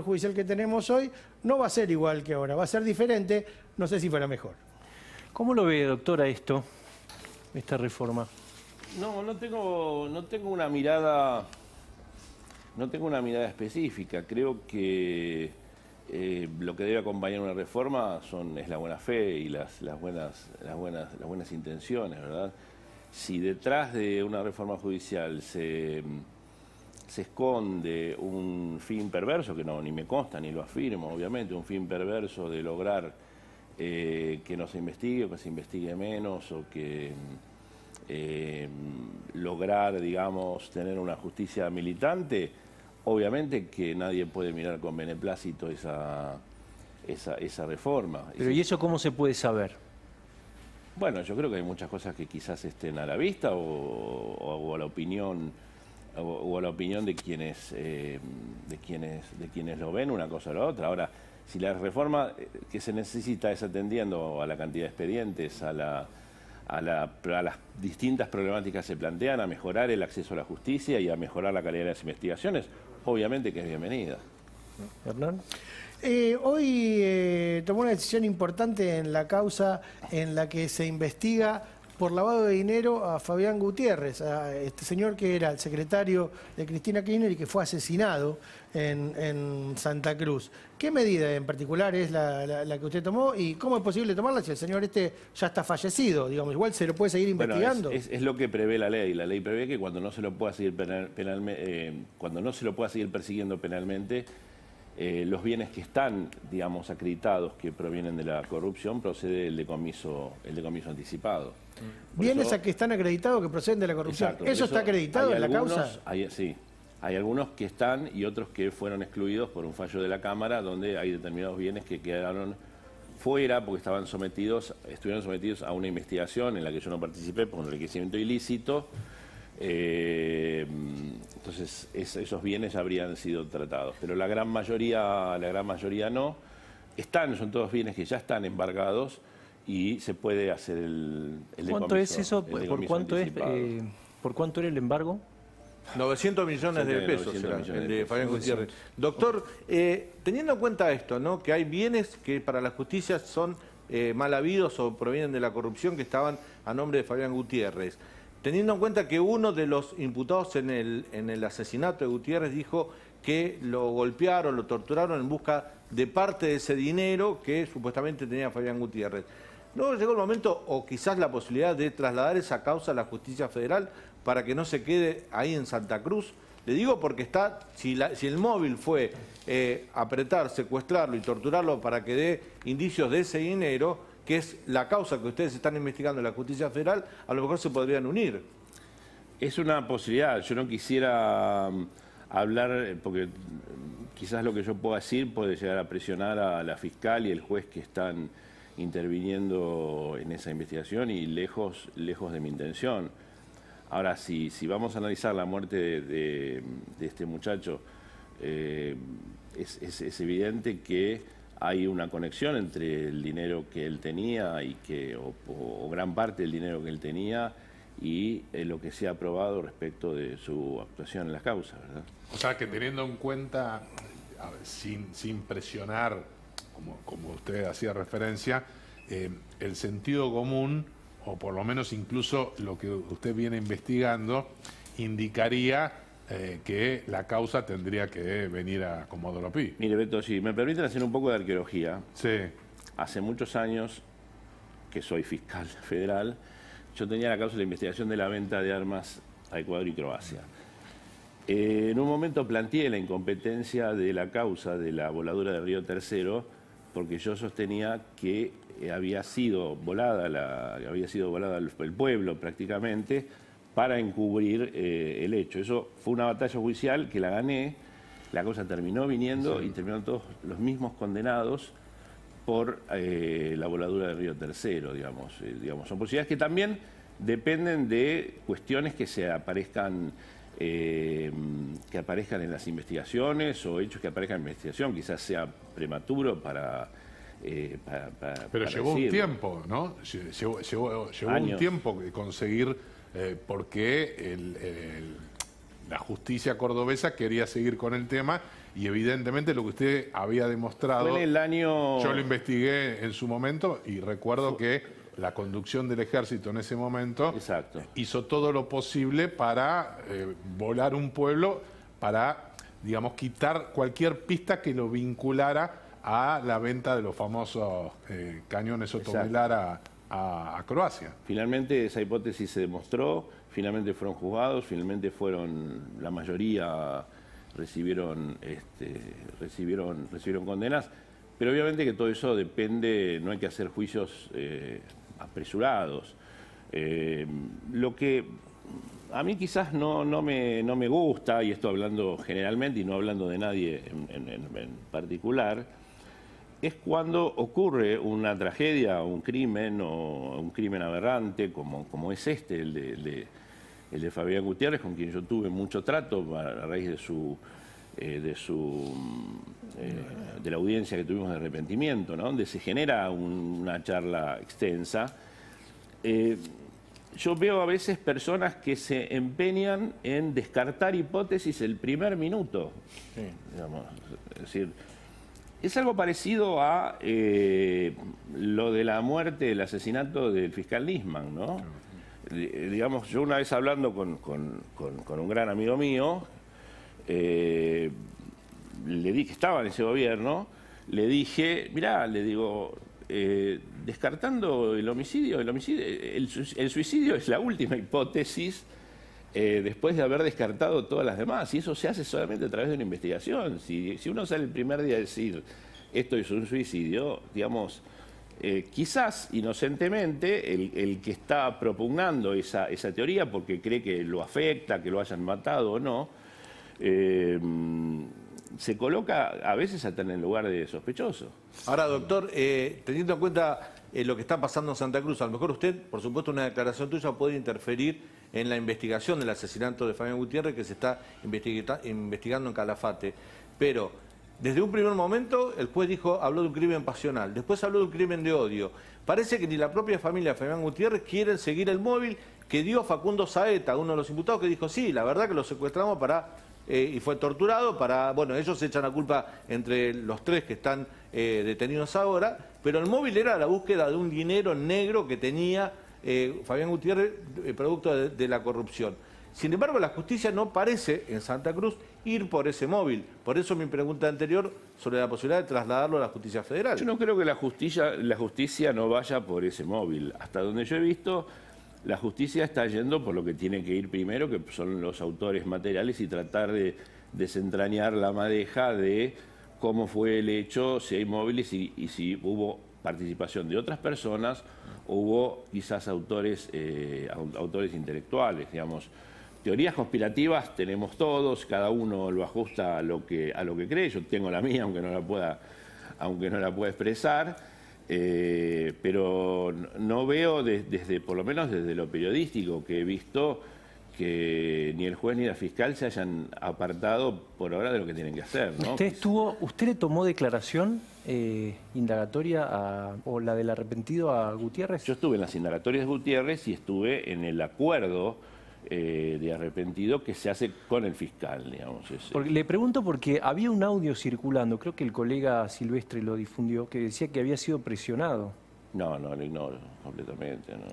Judicial que tenemos hoy no va a ser igual que ahora, va a ser diferente, no sé si para mejor. ¿Cómo lo ve, doctora, esta reforma? No tengo una mirada, específica. Creo que lo que debe acompañar una reforma es la buena fe y las buenas intenciones, ¿verdad? Si detrás de una reforma judicial se esconde un fin perverso, que ni me consta ni lo afirmo, obviamente, un fin perverso de lograr que no se investigue o que se investigue menos o que lograr, digamos, tener una justicia militante, obviamente que nadie puede mirar con beneplácito esa reforma. Pero ¿y eso cómo se puede saber? Bueno, yo creo que hay muchas cosas que quizás estén a la vista o a la opinión de quienes lo ven, una cosa o la otra. Ahora, si la reforma que se necesita es atendiendo a la cantidad de expedientes, a las distintas problemáticas que se plantean, a mejorar el acceso a la justicia y a mejorar la calidad de las investigaciones, obviamente que es bienvenida. ¿Hernán? Hoy tomó una decisión importante en la causa en la que se investiga por lavado de dinero a Fabián Gutiérrez, a este señor que era el secretario de Cristina Kirchner y que fue asesinado en Santa Cruz. ¿Qué medida en particular es la que usted tomó y cómo es posible tomarla si el señor ya está fallecido? Digamos, igual se lo puede seguir investigando. Bueno, es lo que prevé la ley. La ley prevé que cuando no se lo pueda seguir persiguiendo penalmente, los bienes que están, digamos, acreditados que provienen de la corrupción, procede el decomiso anticipado. Bienes que están acreditados que proceden de la corrupción. Exacto, ¿Eso está acreditado en la causa? Sí. Hay algunos que están y otros que fueron excluidos por un fallo de la Cámara, donde hay determinados bienes que quedaron fuera porque estuvieron sometidos a una investigación en la que yo no participé por un enriquecimiento ilícito. Entonces esos bienes habrían sido tratados, pero la gran mayoría no. Son todos bienes que ya están embargados y se puede hacer el decomiso. ¿Cuánto es eso? ¿Por cuánto era el embargo? 900 millones de pesos será el de Fabián Gutiérrez. Doctor, teniendo en cuenta esto, ¿no?, que hay bienes que para la justicia son mal habidos o provienen de la corrupción que estaban a nombre de Fabián Gutiérrez, teniendo en cuenta que uno de los imputados en el asesinato de Gutiérrez dijo que lo golpearon, lo torturaron en busca de parte de ese dinero que supuestamente tenía Fabián Gutiérrez, ¿no llegó el momento o quizás la posibilidad de trasladar esa causa a la justicia federal para que no se quede ahí en Santa Cruz? Le digo porque si el móvil fue apretar, secuestrarlo y torturarlo para que dé indicios de ese dinero, que es la causa que ustedes están investigando en la justicia federal, a lo mejor se podrían unir. Es una posibilidad. Yo no quisiera hablar, porque quizás lo que yo pueda decir puede llegar a presionar a la fiscal y el juez que están interviniendo en esa investigación y lejos de mi intención. Ahora, si vamos a analizar la muerte de este muchacho, es evidente que hay una conexión entre el dinero que él tenía o gran parte del dinero que él tenía y lo que se ha probado respecto de su actuación en las causas, ¿verdad? O sea, que teniendo en cuenta, sin presionar, como usted hacía referencia, el sentido común, o por lo menos incluso lo que usted viene investigando, indicaría que la causa tendría que venir a Comodoro Pi. Mire, Beto, si me permiten hacer un poco de arqueología. Sí. Hace muchos años que soy fiscal federal, yo tenía la causa de la investigación de la venta de armas a Ecuador y Croacia. En un momento planteé la incompetencia de la causa de la voladura de Río Tercero, porque yo sostenía que había sido volada el pueblo prácticamente para encubrir el hecho. Eso fue una batalla judicial que la gané, la cosa terminó viniendo y terminaron todos los mismos condenados por la voladura de Río Tercero, digamos. Son posibilidades que también dependen de cuestiones que se aparezcan en las investigaciones o hechos que aparezcan en la investigación. Quizás sea prematuro para pero llevó un tiempo, ¿no? Llevó un tiempo conseguir por qué la justicia cordobesa quería seguir con el tema y evidentemente lo que usted había demostrado... Fue en el año... Yo lo investigué en su momento y recuerdo que la conducción del ejército en ese momento hizo todo lo posible para volar un pueblo, para, digamos, quitar cualquier pista que lo vinculara a la venta de los famosos cañones Otomelar a Croacia. Finalmente esa hipótesis se demostró, finalmente fueron juzgados, finalmente la mayoría recibieron condenas, pero obviamente que todo eso depende, no hay que hacer juicios apresurados. Lo que a mí quizás no me gusta, y esto hablando generalmente y no hablando de nadie en particular, es cuando ocurre una tragedia, un crimen o un crimen aberrante, como es el de Fabián Gutiérrez, con quien yo tuve mucho trato a raíz de la audiencia que tuvimos de arrepentimiento, ¿no? Donde se genera una charla extensa. Yo veo a veces personas que se empeñan en descartar hipótesis el primer minuto. Digamos, es decir, es algo parecido a lo de la muerte, el asesinato del fiscal Nisman, ¿no? Digamos, yo una vez hablando con un gran amigo mío, le dije que estaba en ese gobierno, le dije, mirá, le digo, descartando el suicidio es la última hipótesis después de haber descartado todas las demás, y eso se hace solamente a través de una investigación. Si uno sale el primer día a decir esto es un suicidio, digamos, quizás inocentemente el que está propugnando esa teoría porque cree que lo afecta, que lo hayan matado o no, se coloca a veces hasta en el lugar de sospechoso. Ahora, doctor, teniendo en cuenta lo que está pasando en Santa Cruz, a lo mejor usted, por supuesto, una declaración tuya puede interferir en la investigación del asesinato de Fabián Gutiérrez que se está investigando en Calafate. Pero desde un primer momento el juez habló de un crimen pasional, después habló de un crimen de odio. Parece que ni la propia familia de Fabián Gutiérrez quieren seguir el móvil que dio Facundo Saeta, uno de los imputados, que dijo, sí, la verdad que lo secuestramos y fue torturado bueno, ellos echan la culpa entre los tres que están detenidos ahora, pero el móvil era la búsqueda de un dinero negro que tenía Fabián Gutiérrez, producto de la corrupción. Sin embargo, la justicia no parece, en Santa Cruz, ir por ese móvil. Por eso mi pregunta anterior sobre la posibilidad de trasladarlo a la justicia federal. Yo no creo que la justicia no vaya por ese móvil. Hasta donde yo he visto, la justicia está yendo por lo que tiene que ir primero, que son los autores materiales, y tratar de desentrañar la madeja de cómo fue el hecho, si hay móviles y si hubo participación de otras personas, o hubo quizás autores intelectuales, digamos. Teorías conspirativas tenemos todos, cada uno lo ajusta a lo que cree. Yo tengo la mía, aunque no la pueda expresar, pero no veo por lo menos desde lo periodístico que he visto, que ni el juez ni la fiscal se hayan apartado por ahora de lo que tienen que hacer, ¿no? ¿Usted le tomó declaración indagatoria o la del arrepentido a Gutiérrez? Yo estuve en las indagatorias de Gutiérrez y estuve en el acuerdo de arrepentido que se hace con el fiscal, digamos. Le pregunto porque había un audio circulando, creo que el colega Silvestre lo difundió, que decía que había sido presionado. No, lo ignoro completamente. No.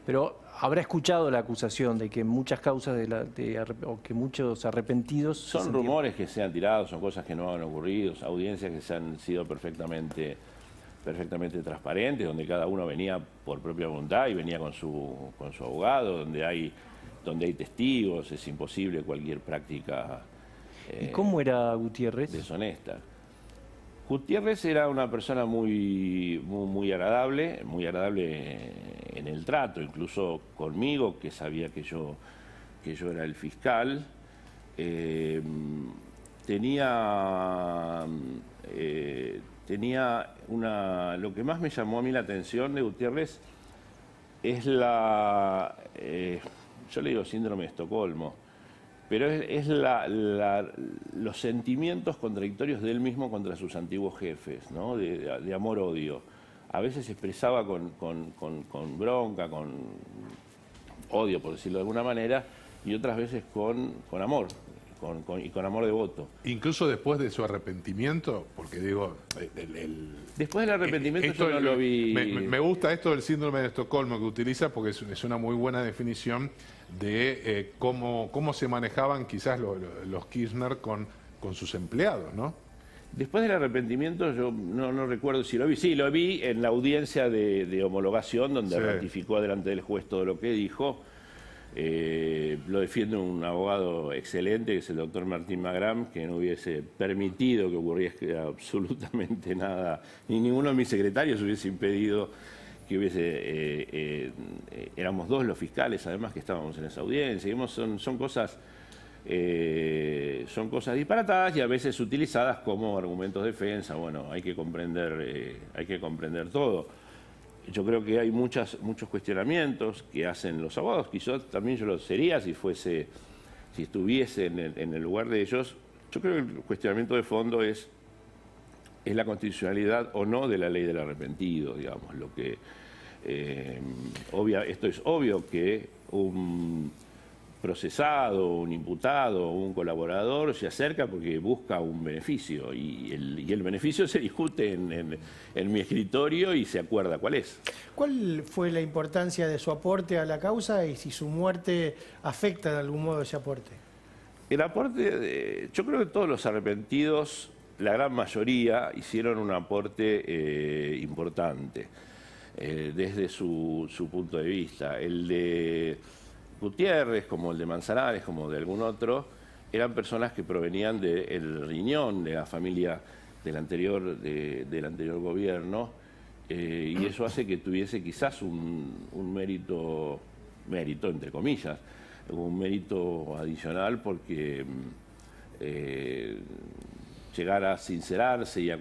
Pero habrá escuchado la acusación de que muchas causas o que muchos arrepentidos... Son rumores que se han tirado, son cosas que no han ocurrido, audiencias que se han sido perfectamente transparentes, donde cada uno venía por propia voluntad y venía con su abogado, donde hay testigos, es imposible cualquier práctica ¿Y cómo era Gutiérrez? Deshonesta. Gutiérrez era una persona muy agradable en el trato, incluso conmigo, que sabía que yo era el fiscal. Lo que más me llamó a mí la atención de Gutiérrez es yo le digo síndrome de Estocolmo, pero es los sentimientos contradictorios de él mismo contra sus antiguos jefes, ¿no? De amor-odio. A veces se expresaba con bronca, con odio, por decirlo de alguna manera, y otras veces con amor. Y con amor devoto. Incluso después de su arrepentimiento, porque digo... Después del arrepentimiento yo no lo vi... Me gusta esto del síndrome de Estocolmo que utiliza, porque es una muy buena definición de cómo se manejaban quizás los Kirchner con sus empleados, ¿no? Después del arrepentimiento yo no recuerdo si lo vi. Sí, lo vi en la audiencia de homologación, donde ratificó delante del juez todo lo que dijo. Lo defiende un abogado excelente, que es el doctor Martín Magram, que no hubiese permitido que ocurriese absolutamente nada, ni ninguno de mis secretarios hubiese impedido que hubiese... éramos dos los fiscales, además, que estábamos en esa audiencia. Digamos, son cosas disparatadas y a veces utilizadas como argumentos de defensa. Bueno, hay que comprender todo. Yo creo que hay muchos cuestionamientos que hacen los abogados, quizás también yo lo sería si estuviese en el lugar de ellos. Yo creo que el cuestionamiento de fondo es la constitucionalidad o no de la ley del arrepentido, digamos. Esto es obvio que un procesado, un imputado, un colaborador se acerca porque busca un beneficio y el beneficio se discute en mi escritorio y se acuerda cuál es. ¿Cuál fue la importancia de su aporte a la causa y si su muerte afecta de algún modo ese aporte? El aporte, yo creo que todos los arrepentidos, la gran mayoría, hicieron un aporte importante desde su punto de vista. El de Gutiérrez, como el de Manzanares, como de algún otro, eran personas que provenían del riñón de la familia del anterior gobierno, y eso hace que tuviese quizás un mérito entre comillas, un mérito adicional porque llegar a sincerarse y a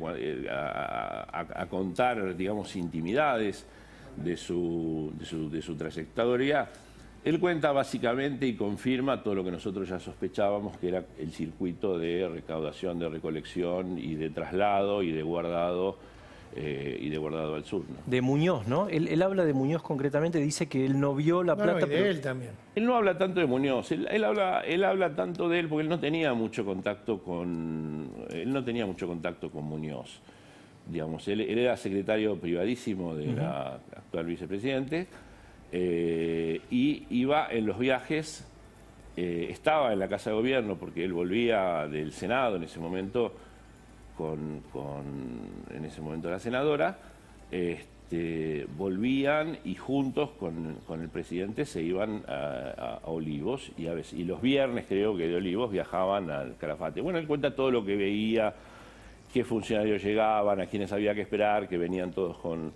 contar, digamos, intimidades de su trayectoria. Él cuenta básicamente y confirma todo lo que nosotros ya sospechábamos, que era el circuito de recaudación, de recolección y de traslado y de guardado al sur, ¿no? De Muñoz, ¿no? Él habla de Muñoz concretamente, dice que él no vio la plata. Y de él también. Él no habla tanto de Muñoz, él habla tanto de él porque él no tenía mucho contacto con Muñoz. Digamos, él era secretario privadísimo de la actual vicepresidente. Y iba en los viajes, estaba en la Casa de Gobierno porque él volvía del Senado en ese momento con la senadora, volvían y juntos con el presidente se iban a Olivos y los viernes creo que de Olivos viajaban al Calafate. Bueno, él cuenta todo lo que veía, qué funcionarios llegaban, a quienes había que esperar, que venían todos con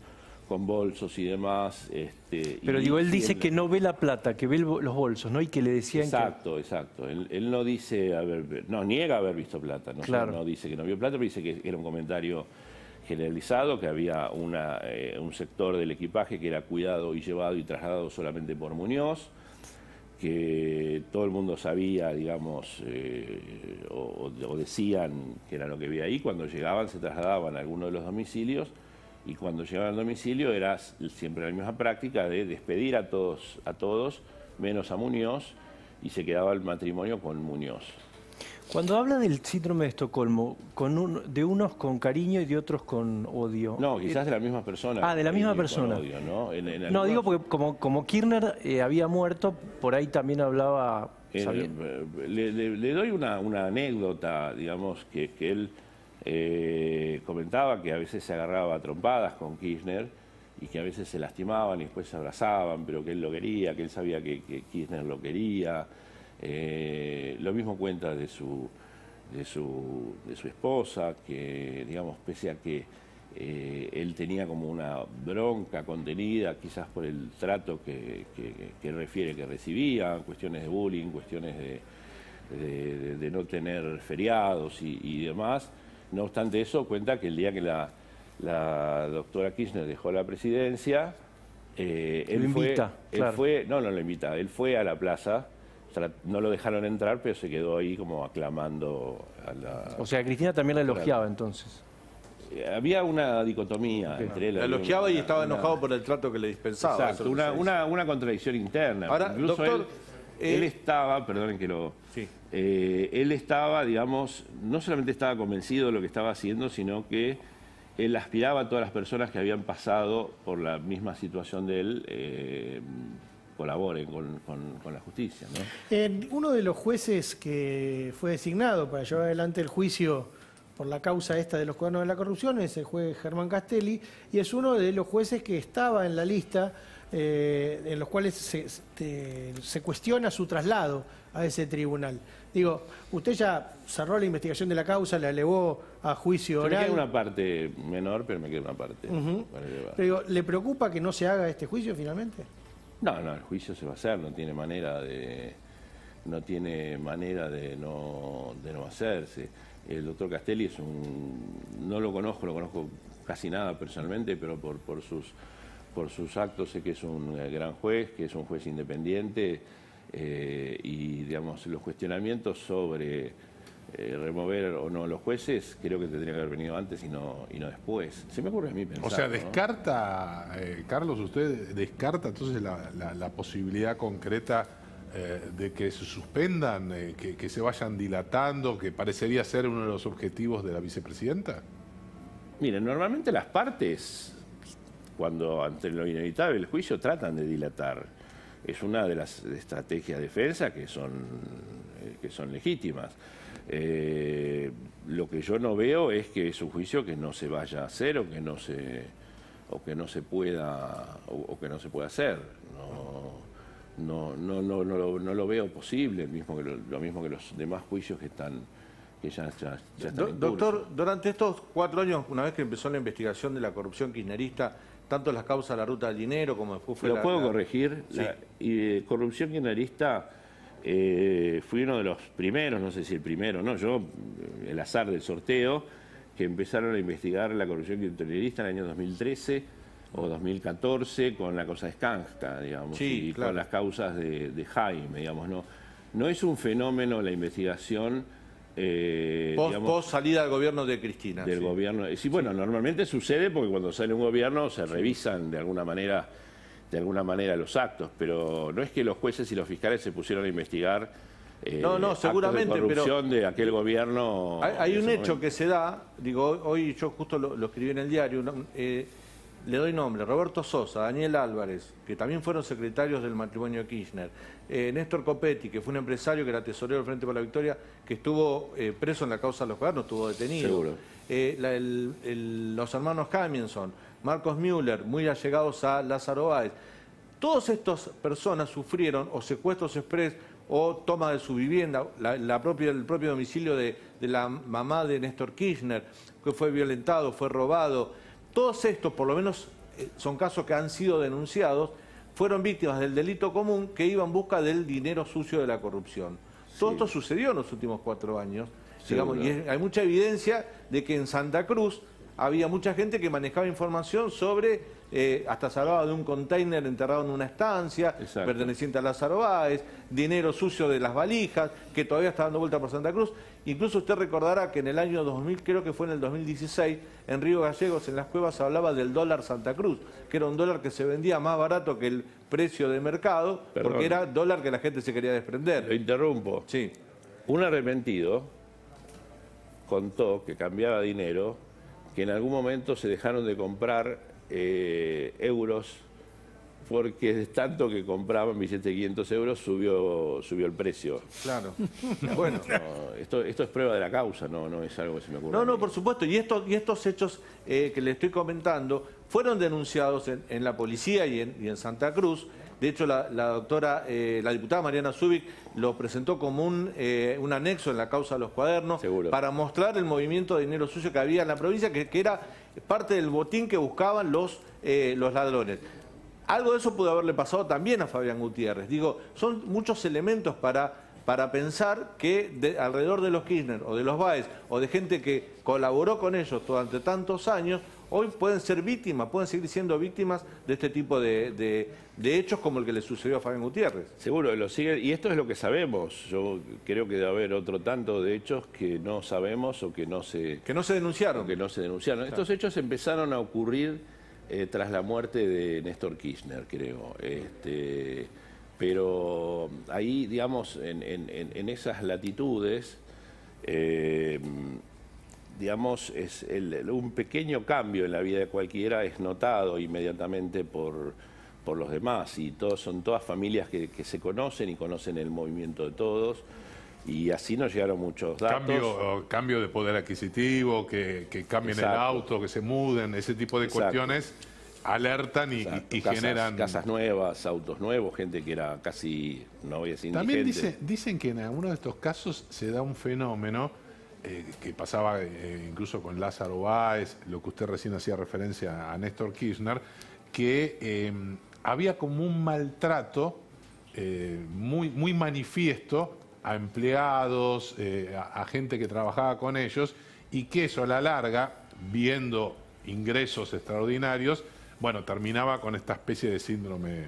bolsos y demás. Pero digo, él dice que no ve la plata, que ve los bolsos, ¿no? Y que le decían Exacto. Él no dice niega haber visto plata. No dice que no vio plata, pero dice que era un comentario generalizado, que había un sector del equipaje que era cuidado y llevado y trasladado solamente por Muñoz, que todo el mundo sabía, digamos, o decían que era lo que había ahí. Cuando llegaban se trasladaban a alguno de los domicilios. Y cuando llegaban al domicilio era siempre la misma práctica de despedir a todos menos a Muñoz, y se quedaba el matrimonio con Muñoz. Cuando habla del síndrome de Estocolmo, de unos con cariño y de otros con odio. No, quizás de la misma persona. Ah, de la misma persona. Odio, ¿no? No, digo porque como Kirchner había muerto, por ahí también hablaba... Le doy una anécdota, digamos, que él... comentaba que a veces se agarraba a trompadas con Kirchner y que a veces se lastimaban y después se abrazaban, pero que él lo quería, que él sabía que Kirchner lo quería. Lo mismo cuenta de su esposa, que, digamos, pese a que él tenía como una bronca contenida, quizás por el trato que refiere que recibía, cuestiones de bullying, cuestiones de no tener feriados y demás. No obstante eso, cuenta que el día que la doctora Kirchner dejó la presidencia, él fue a la plaza, o sea, no lo dejaron entrar, pero se quedó ahí como aclamando a la... O sea, Cristina también la elogiaba entonces. Había una dicotomía entre él. La elogiaba y estaba enojado por el trato que le dispensaba. Exacto, una contradicción interna. Ahora, incluso doctor, Él estaba, perdonen que lo... Sí. Él estaba, digamos, no solamente estaba convencido de lo que estaba haciendo, sino que él aspiraba a todas las personas que habían pasado por la misma situación de él, colaboren con la justicia, ¿no? Uno de los jueces que fue designado para llevar adelante el juicio por la causa esta de los cuadernos de la corrupción es el juez Germán Castelli, y es uno de los jueces que estaba en la lista en los cuales se cuestiona su traslado a ese tribunal. Digo, usted ya cerró la investigación de la causa, la elevó a juicio oral. Me queda una parte menor, pero me queda una parte. Pero digo, ¿le preocupa que no se haga este juicio finalmente? No, el juicio se va a hacer, no tiene manera de no hacerse. El doctor Castelli no lo conozco casi nada personalmente, pero por sus actos sé que es un gran juez, que es un juez independiente, y digamos los cuestionamientos sobre remover o no los jueces creo que tendría que haber venido antes y no después. Se me ocurre a mí pensar. O sea, ¿no? descarta, Carlos, usted descarta entonces la posibilidad concreta de que se suspendan, que se vayan dilatando, que parecería ser uno de los objetivos de la vicepresidenta. Miren, normalmente las partes, cuando ante lo inevitable el juicio, tratan de dilatar. Es una de las estrategias de defensa que son legítimas. Lo que yo no veo es que es un juicio que no se vaya a hacer o que no se pueda hacer. No lo veo posible, lo mismo que los demás juicios que ya están en curso. Doctor, durante estos 4 años, una vez que empezó la investigación de la corrupción kirchnerista, tanto las causas de la ruta del dinero como después fue ¿Lo puedo corregir? Sí. Corrupción kirchnerista, fui uno de los primeros, no sé si el primero, no, yo, el azar del sorteo, que empezaron a investigar la corrupción kirchnerista en el año 2013 o 2014 con la causa de Skanska, digamos, sí, y claro, con las causas de Jaime, digamos, no es un fenómeno la investigación post salida del gobierno de Cristina. Del gobierno. Sí, bueno, normalmente sucede porque cuando sale un gobierno se revisan de alguna manera los actos, pero no es que los jueces y los fiscales se pusieron a investigar seguramente, actos de corrupción pero de aquel gobierno. Hay un hecho que se da, digo, hoy yo justo lo escribí en el diario, le doy nombre, Roberto Sosa, Daniel Álvarez, que también fueron secretarios del matrimonio de Kirchner, Néstor Copetti, que fue un empresario que era tesorero del Frente por la Victoria, que estuvo preso en la causa de los cuadernos, estuvo detenido. Seguro. Los hermanos Camionson, Marcos Müller, muy allegados a Lázaro Báez. Todas estas personas sufrieron o secuestros express o toma de su vivienda, el propio domicilio de la mamá de Néstor Kirchner, que fue violentado, fue robado. Todos estos, por lo menos son casos que han sido denunciados, fueron víctimas del delito común que iba en busca del dinero sucio de la corrupción. Todo esto sucedió en los últimos 4 años, digamos, y hay mucha evidencia de que en Santa Cruz había mucha gente que manejaba información sobre, hasta se hablaba de un container enterrado en una estancia, perteneciente a Lázaro Báez, dinero sucio de las valijas, que todavía está dando vuelta por Santa Cruz. Incluso usted recordará que en el año 2000, creo que fue en el 2016, en Río Gallegos, en las cuevas, se hablaba del dólar Santa Cruz, que era un dólar que se vendía más barato que el precio de mercado, porque era dólar que la gente se quería desprender. Lo interrumpo. Sí. Un arrepentido contó que cambiaba dinero, que en algún momento se dejaron de comprar euros porque de tanto que compraban billetes de 500 euros subió el precio. Claro. Bueno. No, esto es prueba de la causa, no es algo que se me ocurre. No, por supuesto. Y estos hechos que le estoy comentando fueron denunciados en la policía y en Santa Cruz. De hecho, la diputada Mariana Zubik lo presentó como un anexo en la causa de los cuadernos. Seguro. Para mostrar el movimiento de dinero sucio que había en la provincia, que era parte del botín que buscaban los ladrones. Algo de eso pudo haberle pasado también a Fabián Gutiérrez. Digo, son muchos elementos para pensar que alrededor de los Kirchner o de los Báez o de gente que colaboró con ellos durante tantos años, hoy pueden ser víctimas, pueden seguir siendo víctimas de este tipo de hechos como el que le sucedió a Fabián Gutiérrez. Seguro, lo sigue, y esto es lo que sabemos. Yo creo que debe haber otro tanto de hechos que no sabemos o que no se denunciaron. Claro. Estos hechos empezaron a ocurrir tras la muerte de Néstor Kirchner, creo. Pero ahí, digamos, en esas latitudes, digamos, un pequeño cambio en la vida de cualquiera es notado inmediatamente por los demás, y son todas familias que se conocen y conocen el movimiento de todos, y así nos llegaron muchos datos. Cambio de poder adquisitivo, que cambien el auto, que se muden, ese tipo de cuestiones alertan y generan... Casas nuevas, autos nuevos, gente que era casi, no voy a decir También indigente. dicen que en algunos de estos casos se da un fenómeno que pasaba incluso con Lázaro Báez, lo que usted recién hacía referencia a Néstor Kirchner, que había como un maltrato muy manifiesto a empleados, a gente que trabajaba con ellos, y que eso a la larga, viendo ingresos extraordinarios, bueno, terminaba con esta especie de síndrome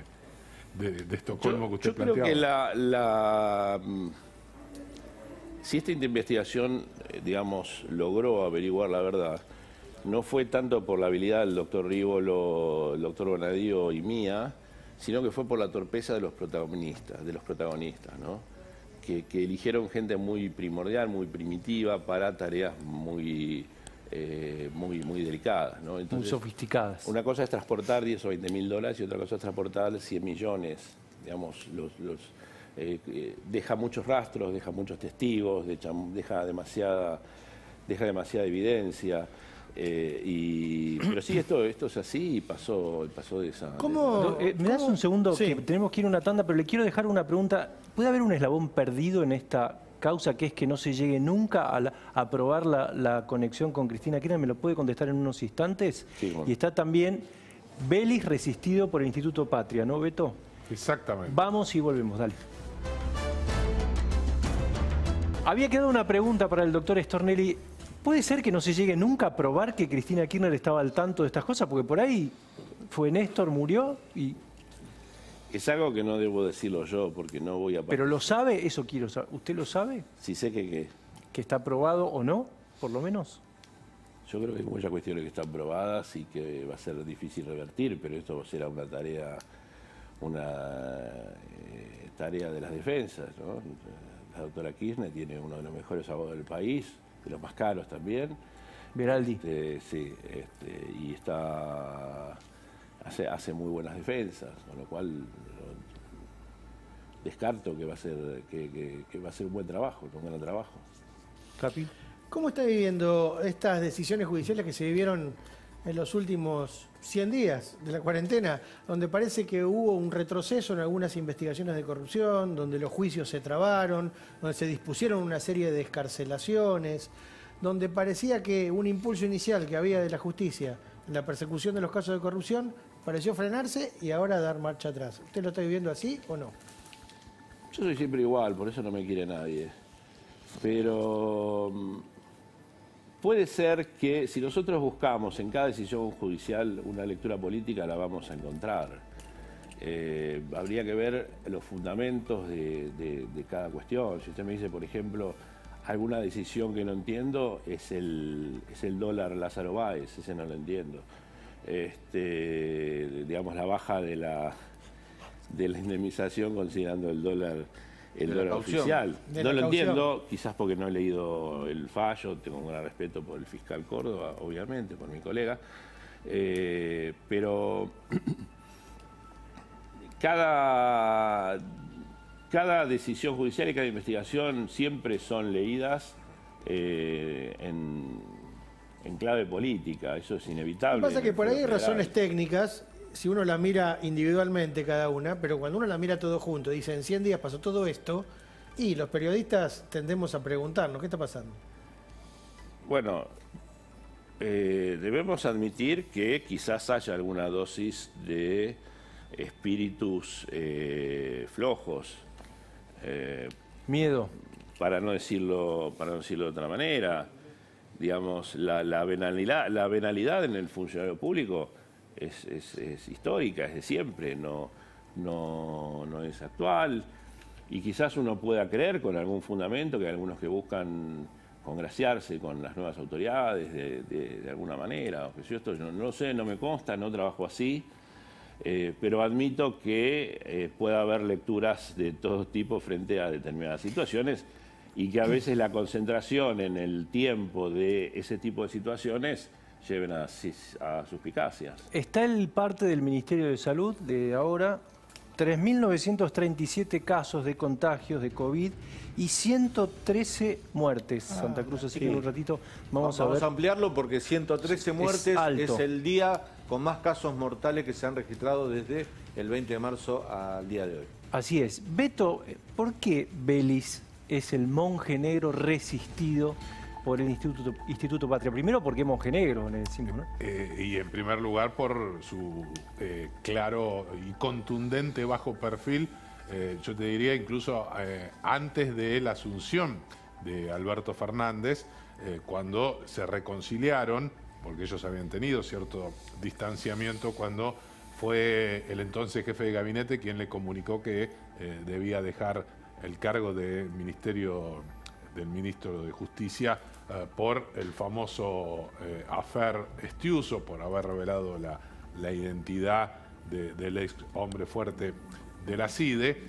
de Estocolmo que usted planteaba. Yo creo que si esta investigación, digamos, logró averiguar la verdad, no fue tanto por la habilidad del doctor Rívolo, el doctor Bonadío y mía, sino que fue por la torpeza de los protagonistas, ¿no? Que eligieron gente muy primordial, muy primitiva, para tareas muy delicadas, ¿no? Entonces, muy sofisticadas. Una cosa es transportar 10 o 20 mil dólares y otra cosa es transportar 100 millones. Digamos, deja muchos rastros, deja muchos testigos, deja demasiada evidencia. Pero sí, esto es así y pasó de esa... ¿Me das un segundo? Sí. Que tenemos que ir a una tanda, pero le quiero dejar una pregunta. ¿Puede haber un eslabón perdido en esta causa, que es que no se llegue nunca a probar la conexión con Cristina Kirchner? ¿Me lo puede contestar en unos instantes? Sí, bueno. Y está también Vélez resistido por el Instituto Patria, ¿no, Beto? Exactamente. Vamos y volvemos, dale. Había quedado una pregunta para el doctor Stornelli. ¿Puede ser que no se llegue nunca a probar que Cristina Kirchner estaba al tanto de estas cosas? Porque por ahí fue Néstor, murió y... Es algo que no debo decirlo yo, porque no voy a... ¿Pero lo sabe? Eso quiero saber. ¿Usted lo sabe? Sí sé que... ¿Que está probado o no, por lo menos? Yo creo que hay muchas cuestiones que están probadas y que va a ser difícil revertir, pero esto será una tarea de las defensas, ¿no? La doctora Kirchner tiene uno de los mejores abogados del país, de los más caros también. Veraldi. Sí, y hace muy buenas defensas, con lo cual descarto que va a ser un buen trabajo, un gran trabajo. Capi. ¿Cómo está viviendo estas decisiones judiciales que se vivieron en los últimos 100 días de la cuarentena, donde parece que hubo un retroceso en algunas investigaciones de corrupción, donde los juicios se trabaron, donde se dispusieron una serie de excarcelaciones, donde parecía que un impulso inicial que había de la justicia en la persecución de los casos de corrupción pareció frenarse y ahora dar marcha atrás? ¿Usted lo está viviendo así o no? Yo soy siempre igual, por eso no me quiere nadie. Pero puede ser que si nosotros buscamos en cada decisión judicial una lectura política, la vamos a encontrar. Habría que ver los fundamentos de cada cuestión. Si usted me dice, por ejemplo, alguna decisión que no entiendo, es el dólar Lázaro Báez, ese no lo entiendo. Digamos, la baja de la indemnización considerando el dólar oficial. No lo entiendo, quizás porque no he leído el fallo, tengo un gran respeto por el fiscal Córdoba, obviamente, por mi colega, pero cada decisión judicial y cada investigación siempre son leídas en clave política, eso es inevitable. Lo que pasa es que por ahí hay razones técnicas, si uno la mira individualmente cada una, pero cuando uno la mira todo junto, dice, en 100 días pasó todo esto, y los periodistas tendemos a preguntarnos, ¿qué está pasando? Bueno, debemos admitir que quizás haya alguna dosis de espíritus flojos. Miedo. Para no decirlo de otra manera. Digamos, la venalidad en el funcionario público es histórica, es de siempre, no es actual, y quizás uno pueda creer con algún fundamento que hay algunos que buscan congraciarse con las nuevas autoridades de alguna manera. Yo esto no lo sé, no me consta, no trabajo así, Pero admito que pueda haber lecturas de todo tipo frente a determinadas situaciones y que a veces la concentración en el tiempo de ese tipo de situaciones lleven a suspicacias. Está el parte del Ministerio de Salud de ahora, 3.937 casos de contagios de COVID y 113 muertes, Santa Cruz. Así que en un ratito vamos a ver. Vamos a ampliarlo porque 113 muertes es el día con más casos mortales que se han registrado desde el 20 de marzo al día de hoy. Así es. Beto, ¿por qué Vélez es el monje negro resistido por el Instituto Patria? Primero porque es monje negro, le decimos, ¿no? Y en primer lugar por su claro y contundente bajo perfil, yo te diría incluso antes de la asunción de Alberto Fernández, cuando se reconciliaron, porque ellos habían tenido cierto distanciamiento cuando fue el entonces jefe de gabinete quien le comunicó que debía dejar el cargo del ministro de Justicia por el famoso affair Estiuso, por haber revelado la identidad del ex hombre fuerte de la CIDE.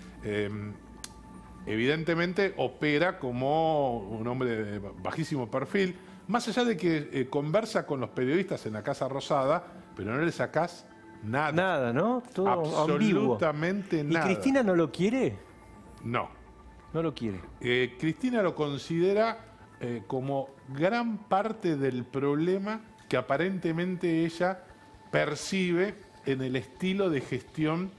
Evidentemente opera como un hombre de bajísimo perfil, más allá de que conversa con los periodistas en la Casa Rosada, pero no le sacás nada. Nada, ¿no? Todo absolutamente ambiguo. nada. ¿Y Cristina no lo quiere? No. No lo quiere. Cristina lo considera como gran parte del problema que aparentemente ella percibe en el estilo de gestión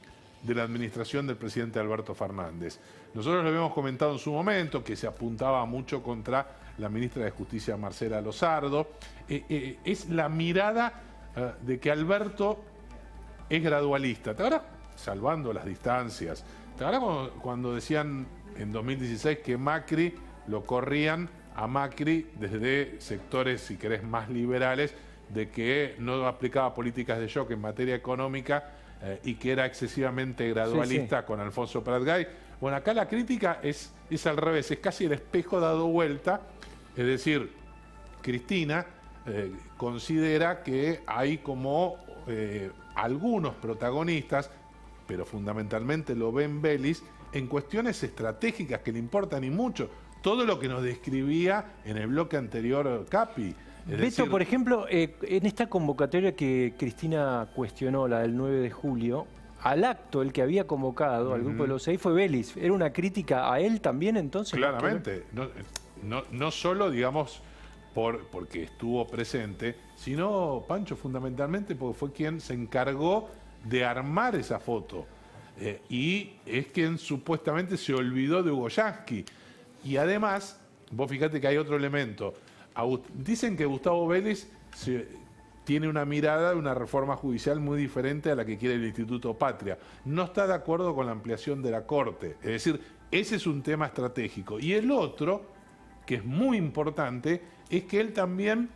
de la administración del presidente Alberto Fernández. Nosotros lo habíamos comentado en su momento, que se apuntaba mucho contra la ministra de Justicia, Marcela Lozardo. Es la mirada de que Alberto es gradualista. ¿Te acuerdas? Salvando las distancias. ¿Te acuerdas cuando decían en 2016 que Macri lo corrían a Macri desde sectores, si querés, más liberales, de que no aplicaba políticas de shock en materia económica y que era excesivamente gradualista con Alfonso Prat-Gay? Bueno, acá la crítica es al revés, es casi el espejo dado vuelta, es decir, Cristina considera que hay como algunos protagonistas, pero fundamentalmente lo ven Vélez, en cuestiones estratégicas que le importan y mucho. Todo lo que nos describía en el bloque anterior Capi. Beto, por ejemplo, en esta convocatoria que Cristina cuestionó, la del 9 de julio, al acto, el que había convocado al Grupo de los 6 fue Vélez. ¿Era una crítica a él también entonces? Claramente. No solo, digamos, porque estuvo presente, sino, Pancho, fundamentalmente porque fue quien se encargó de armar esa foto. Y es quien supuestamente se olvidó de Hugo Yasky. Y además, vos fíjate que hay otro elemento. Dicen que Gustavo Vélez tiene una mirada de una reforma judicial muy diferente a la que quiere el Instituto Patria. No está de acuerdo con la ampliación de la Corte. Es decir, ese es un tema estratégico. Y el otro, que es muy importante, es que él también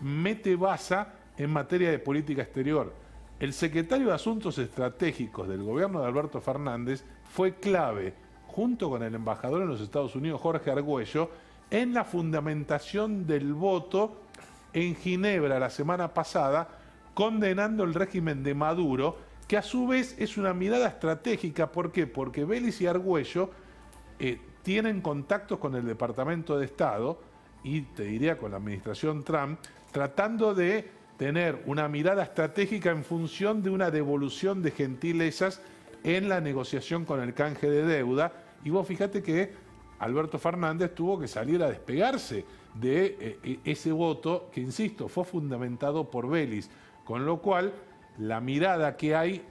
mete baza en materia de política exterior. El secretario de Asuntos Estratégicos del gobierno de Alberto Fernández fue clave, junto con el embajador en los Estados Unidos, Jorge Argüello, en la fundamentación del voto en Ginebra la semana pasada, condenando el régimen de Maduro, que a su vez es una mirada estratégica. ¿Por qué? Porque Vélez y Argüello tienen contactos con el Departamento de Estado y, te diría, con la administración Trump, tratando de tener una mirada estratégica en función de una devolución de gentilezas en la negociación con el canje de deuda. Y vos fíjate que Alberto Fernández tuvo que salir a despegarse de ese voto que, insisto, fue fundamentado por Vélez. Con lo cual, la mirada que hay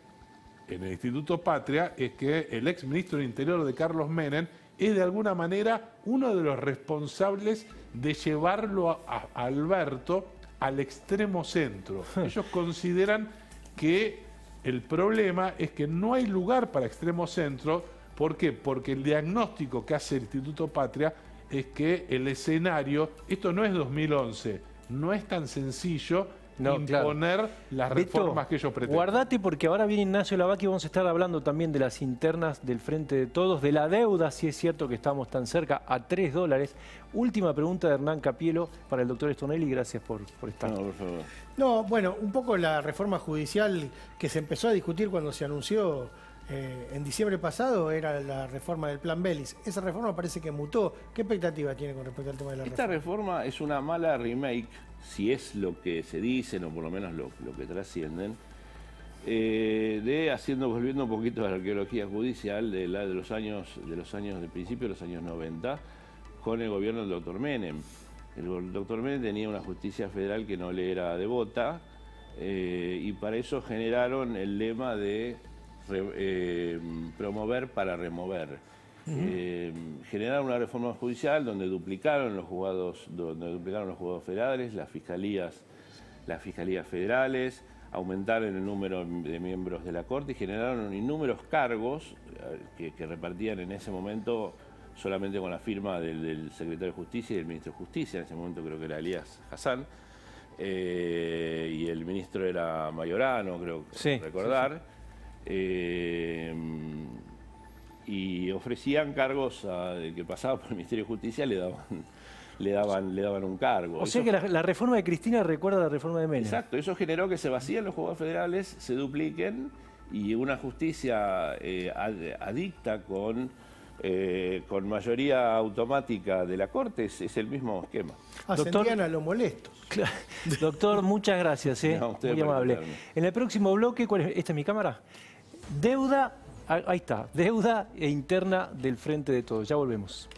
en el Instituto Patria es que el ex ministro del Interior de Carlos Menem es de alguna manera uno de los responsables de llevarlo a Alberto al extremo centro. Ellos consideran que el problema es que no hay lugar para extremo centro. ¿Por qué? Porque el diagnóstico que hace el Instituto Patria es que el escenario, esto no es 2011, no es tan sencillo imponer las reformas Beto, que ellos pretenden. Guardate, porque ahora viene Ignacio Lavacchi y vamos a estar hablando también de las internas del Frente de Todos, de la deuda, si es cierto que estamos tan cerca, a $3. Última pregunta de Hernán Capielo para el doctor Stornelli, gracias por estar. No, por favor. No, bueno, un poco la reforma judicial que se empezó a discutir cuando se anunció en diciembre pasado era la reforma del Plan Belis. Esa reforma parece que mutó. ¿Qué expectativa tiene con respecto al tema de la Esta reforma? reforma es una mala remake, si es lo que se dicen, o por lo menos lo que trascienden, volviendo un poquito a la arqueología judicial de los años del principio de los años 90, con el gobierno del doctor Menem. El doctor Menem tenía una justicia federal que no le era devota, y para eso generaron el lema de promover para remover. Generaron una reforma judicial donde duplicaron los juzgados federales, las fiscalías federales, aumentaron el número de miembros de la Corte y generaron innúmeros cargos que repartían en ese momento solamente con la firma del secretario de Justicia y del ministro de Justicia. En ese momento creo que era Elías Hassan, y el ministro era Mayorano, creo recordar. Y ofrecían cargos que pasaba por el Ministerio de Justicia, le daban un cargo. O sea que la reforma de Cristina recuerda a la reforma de Menem. Exacto, eso generó que se vacíen los juzgados federales, se dupliquen, y una justicia adicta con mayoría automática de la Corte es el mismo esquema. Ascendían a lo molestos. Doctor, muchas gracias, No, muy amable. invitarme. En el próximo bloque, ¿cuál es? ¿Esta es mi cámara? Deuda, ahí está, deuda e interna del Frente de Todos. Ya volvemos.